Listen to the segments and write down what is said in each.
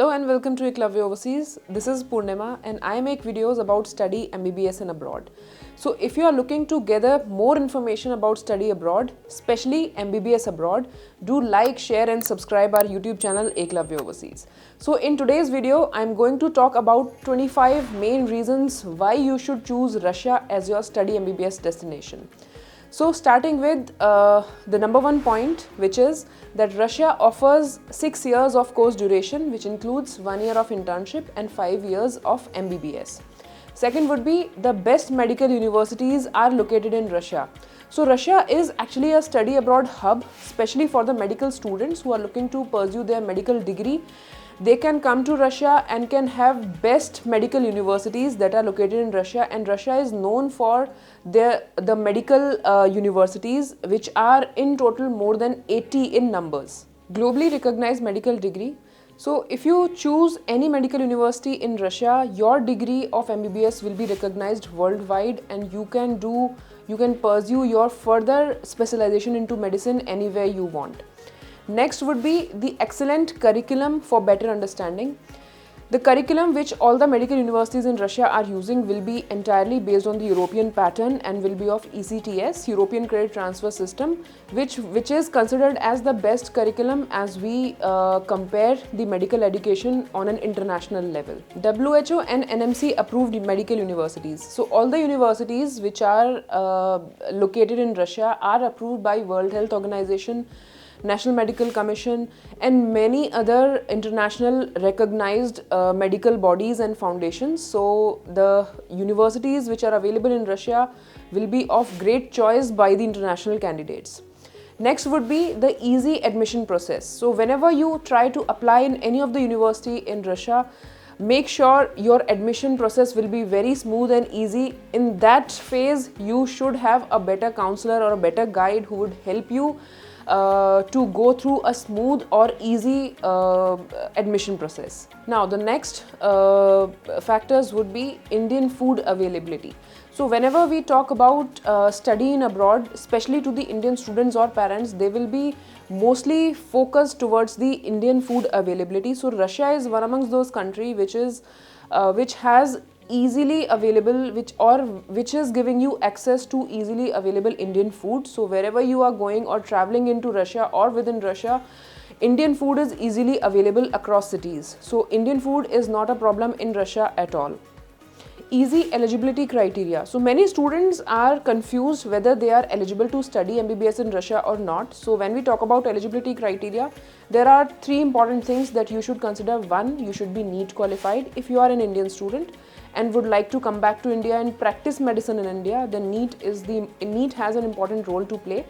Hello and welcome to Eklavya Overseas. This is Purnima and I make videos about study MBBS and abroad. So if you are looking to gather more information about study abroad, especially MBBS abroad, do like, share and subscribe our YouTube channel Eklavya Overseas. So in today's video, I'm going to talk about 25 main reasons why you should choose Russia as your study MBBS destination. So starting with the number one point, which is that Russia offers 6 years of course duration, which includes 1 year of internship and 5 years of MBBS. Second would be the best medical universities are located in Russia. So Russia is actually a study abroad hub, especially for the medical students who are looking to pursue their medical degree. They can come to Russia and can have best medical universities that are located in Russia, and Russia is known for the medical universities, which are in total more than 80 in numbers. Globally recognized medical degree. So if you choose any medical university in Russia, your degree of MBBS will be recognized worldwide and you can pursue your further specialization into medicine anywhere you want. Next would be the excellent curriculum for better understanding. The curriculum which all the medical universities in Russia are using will be entirely based on the European pattern and will be of ECTS, European Credit Transfer System, which is considered as the best curriculum as we compare the medical education on an international level. WHO and NMC approved medical universities. So all the universities which are located in Russia are approved by World Health Organization, National Medical Commission and many other international recognized medical bodies and foundations. So the universities which are available in Russia will be of great choice by the international candidates. Next would be the easy admission process. So whenever you try to apply in any of the university in Russia, make sure your admission process will be very smooth and easy. In that phase, you should have a better counselor or a better guide who would help you to go through a smooth or easy admission process. Now the next factors would be Indian food availability. So whenever we talk about studying abroad, especially to the Indian students or parents, they will be mostly focused towards the Indian food availability. So Russia is one amongst those countries which has easily available which is giving you access to easily available Indian food. So wherever you are going or traveling into Russia or within Russia, Indian food is easily available across cities. So Indian food is not a problem in Russia at all. Easy eligibility criteria. So many students are confused whether they are eligible to study MBBS in Russia or not. So when we talk about eligibility criteria, there are 3 important things that you should consider. One, you should be NEET qualified. If you are an Indian student and would like to come back to India and practice medicine in India, then NEET has an important role to play.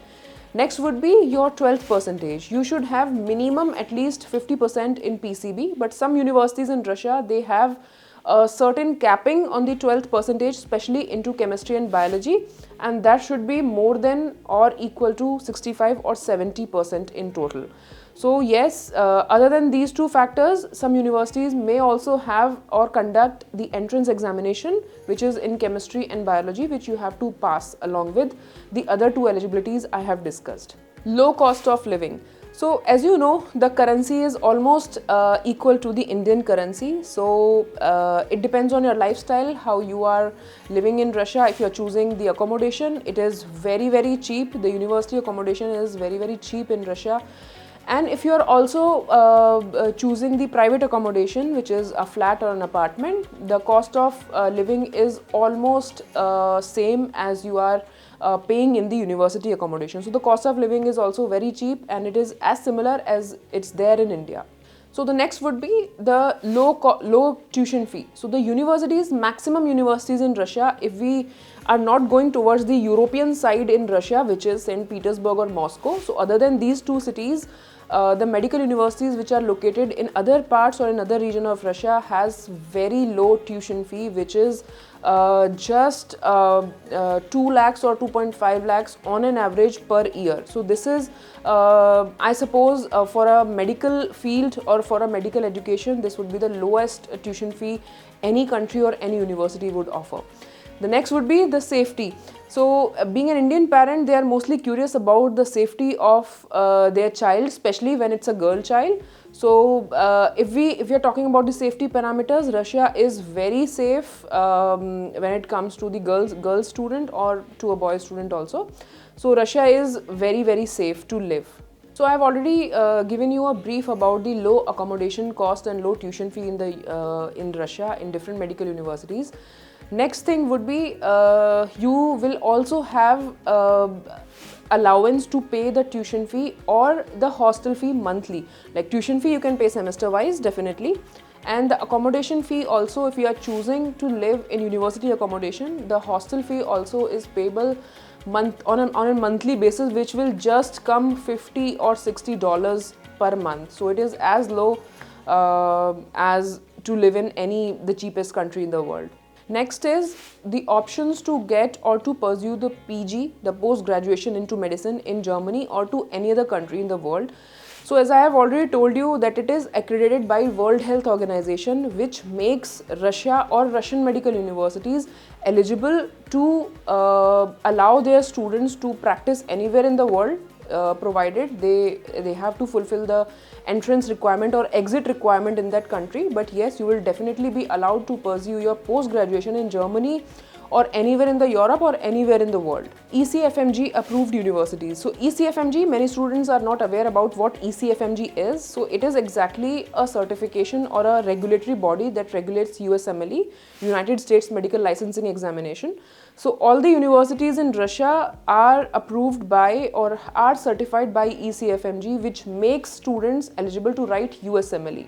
Next would be your 12th percentage. You should have minimum at least 50% in PCB, but some universities in Russia, they have a certain capping on the 12th percentage, especially into chemistry and biology, and that should be more than or equal to 65 or 70% in total. So yes, other than these 2 factors, some universities may also have or conduct the entrance examination, which is in chemistry and biology, which you have to pass along with the other 2 eligibilities I have discussed. Low cost of living. So as you know, the currency is almost equal to the Indian currency. So it depends on your lifestyle, how you are living in Russia. If you are choosing the accommodation, it is very, very cheap. The university accommodation is very, very cheap in Russia. And if you are also choosing the private accommodation, which is a flat or an apartment, the cost of living is almost same as you are paying in the university accommodation. So the cost of living is also very cheap and it is as similar as it's there in India. So the next would be the low tuition fee. So the universities, maximum universities in Russia, if we are not going towards the European side in Russia, which is St. Petersburg or Moscow. So other than these 2 cities, the medical universities which are located in other parts or in other region of Russia has very low tuition fee, which is just 2 lakhs or 2.5 lakhs on an average per year. So this is, I suppose, for a medical field or for a medical education, this would be the lowest tuition fee any country or any university would offer. The next would be the safety. So being an Indian parent, they are mostly curious about the safety of their child, especially when it's a girl child. So if we are talking about the safety parameters, Russia is very safe when it comes to the girl student or to a boy student also. So Russia is very safe to live. So I have already given you a brief about the low accommodation cost and low tuition fee in Russia in different medical universities. Next thing would be you will also have allowance to pay the tuition fee or the hostel fee monthly. Like tuition fee you can pay semester wise definitely, and the accommodation fee also, if you are choosing to live in university accommodation, the hostel fee also is payable on a monthly basis, which will just come $50 or $60 per month. So it is as low as to live in the cheapest country in the world. Next is the options to get or to pursue the PG, the post-graduation into medicine in Germany or to any other country in the world. So as I have already told you that it is accredited by World Health Organization, which makes Russia or Russian medical universities eligible to allow their students to practice anywhere in the world, provided they have to fulfill the entrance requirement or exit requirement in that country. But yes, you will definitely be allowed to pursue your post-graduation in Germany or anywhere in the Europe or anywhere in the world. ECFMG approved universities. So ECFMG, many students are not aware about what ECFMG is. So it is exactly a certification or a regulatory body that regulates USMLE, United States Medical Licensing Examination. So all the universities in Russia are approved by or are certified by ECFMG, which makes students eligible to write USMLE.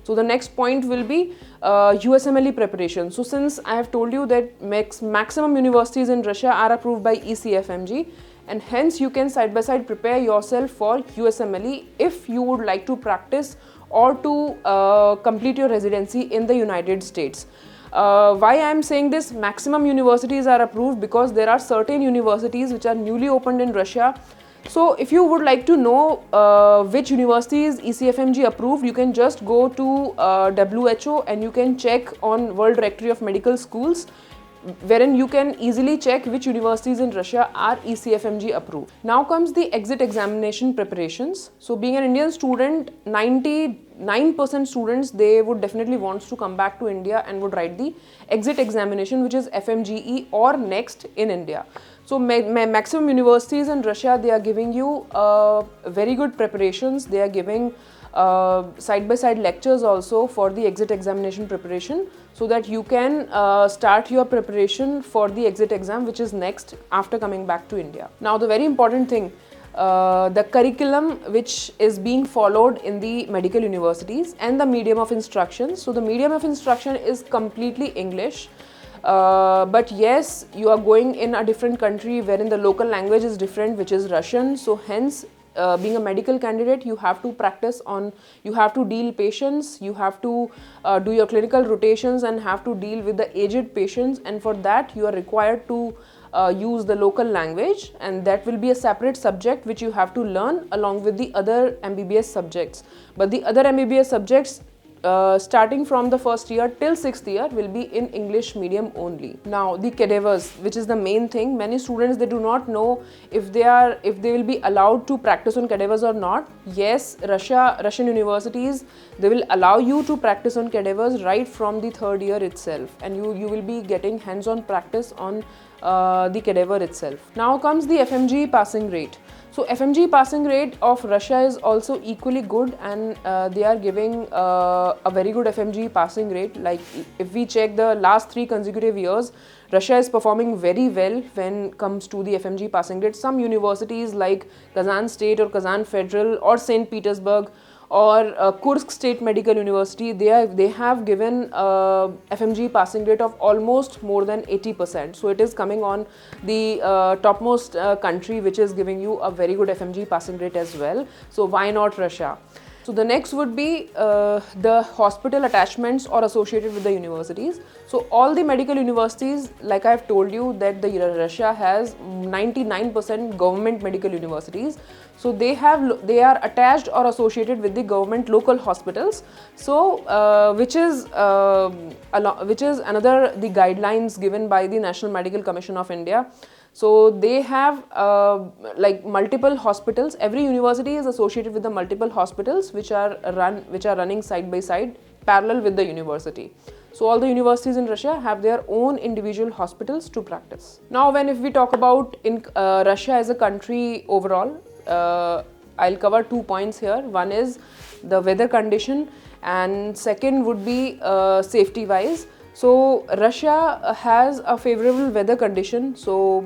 So the next point will be USMLE preparation. So since I have told you that maximum universities in Russia are approved by ECFMG, and hence you can side by side prepare yourself for USMLE if you would like to practice or to complete your residency in the United States. Why I am saying this, maximum universities are approved because there are certain universities which are newly opened in Russia. So if you would like to know which university is ECFMG approved, you can just go to WHO and you can check on World Directory of Medical Schools, wherein you can easily check which universities in Russia are ECFMG approved. Now comes the exit examination preparations. So being an Indian student, 99% students, they would definitely want to come back to India and would write the exit examination, which is FMGE or next in India. So maximum universities in Russia, they are giving you very good preparations. They are giving side-by-side lectures also for the exit examination preparation, so that you can start your preparation for the exit exam, which is next after coming back to India. Now the very important thing, the curriculum which is being followed in the medical universities and the medium of instruction. So the medium of instruction is completely English. But yes, you are going in a different country wherein the local language is different, which is Russian. So hence, being a medical candidate, you have to practice on, you have to deal patients, you have to do your clinical rotations and have to deal with the aged patients, and for that you are required to use the local language, and that will be a separate subject which you have to learn along with the other MBBS subjects. But the other MBBS subjects, starting from the first year till 6th year, will be in English medium only. Now the cadavers, which is the main thing. Many students, they do not know if they will be allowed to practice on cadavers or not. Yes, Russian universities, they will allow you to practice on cadavers right from the 3rd year itself, and you will be getting hands-on practice on the cadaver itself. Now comes the FMG passing rate. So FMG passing rate of Russia is also equally good, and they are giving a very good FMG passing rate. Like if we check the last 3 consecutive years, Russia is performing very well when it comes to the FMG passing rate. Some universities like Kazan State or Kazan Federal or St. Petersburg or Kursk State Medical University, they have given FMG passing rate of almost more than 80%. So it is coming on the topmost country which is giving you a very good FMG passing rate as well. So why not Russia? So the next would be the hospital attachments or associated with the universities. So all the medical universities, like I've told you that Russia has 99% government medical universities. So they are attached or associated with the government local hospitals. So which is another the guidelines given by the National Medical Commission of India. So they have like multiple hospitals. Every university is associated with the multiple hospitals which are running side by side parallel with the university. So all the universities in Russia have their own individual hospitals to practice. Now if we talk about in Russia as a country overall, I'll cover 2 points here. One is the weather condition and second would be safety wise. So Russia has a favorable weather condition. So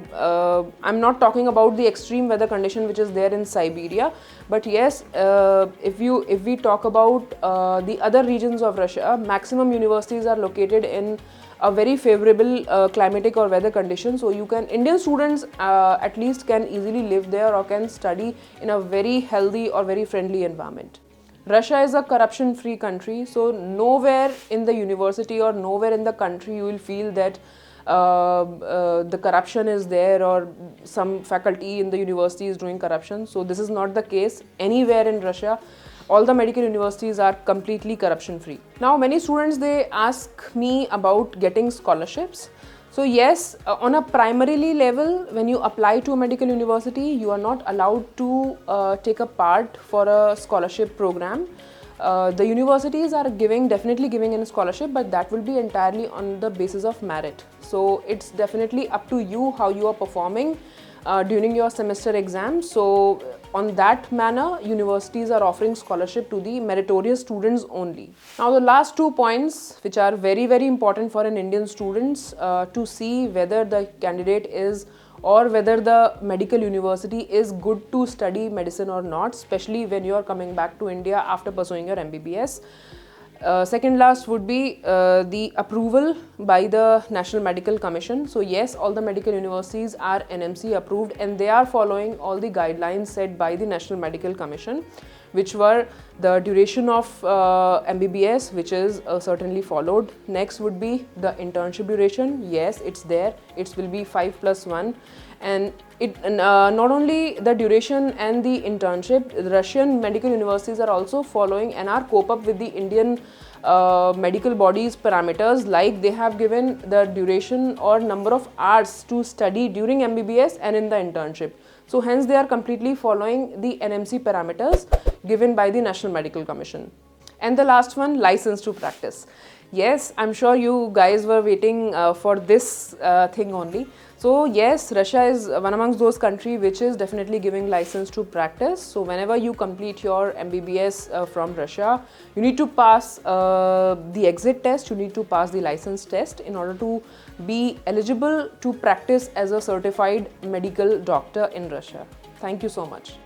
I'm not talking about the extreme weather condition which is there in Siberia, but yes, if we talk about the other regions of Russia, maximum universities are located in a very favorable climatic or weather condition. So Indian students at least can easily live there or can study in a very healthy or very friendly environment. Russia is a corruption-free country, so nowhere in the university or nowhere in the country you will feel that the corruption is there or some faculty in the university is doing corruption. So this is not the case anywhere in Russia. All the medical universities are completely corruption-free. Now many students, they ask me about getting scholarships. So yes, on a primarily level, when you apply to a medical university, you are not allowed to take a part for a scholarship program. The universities are definitely giving a scholarship, but that will be entirely on the basis of merit. So it's definitely up to you how you are performing during your semester exams. So on that manner, universities are offering scholarship to the meritorious students only. Now the last 2 points which are very, very important for an Indian students to see whether the candidate is or whether the medical university is good to study medicine or not, especially when you are coming back to India after pursuing your MBBS. Second last would be the approval by the National Medical Commission. So yes, all the medical universities are NMC approved and they are following all the guidelines set by the National Medical Commission, which were the duration of MBBS, which is certainly followed. Next would be the internship duration. Yes, it's there. It will be 5+1. And not only the duration and the internship, the Russian medical universities are also following and are cope up with the Indian medical bodies parameters, like they have given the duration or number of hours to study during MBBS and in the internship. So hence they are completely following the NMC parameters given by the National Medical Commission. And the last one, license to practice. Yes, I'm sure you guys were waiting for this thing only. So yes, Russia is one amongst those countries which is definitely giving license to practice. So whenever you complete your MBBS from Russia, you need to pass the exit test, you need to pass the license test in order to be eligible to practice as a certified medical doctor in Russia. Thank you so much.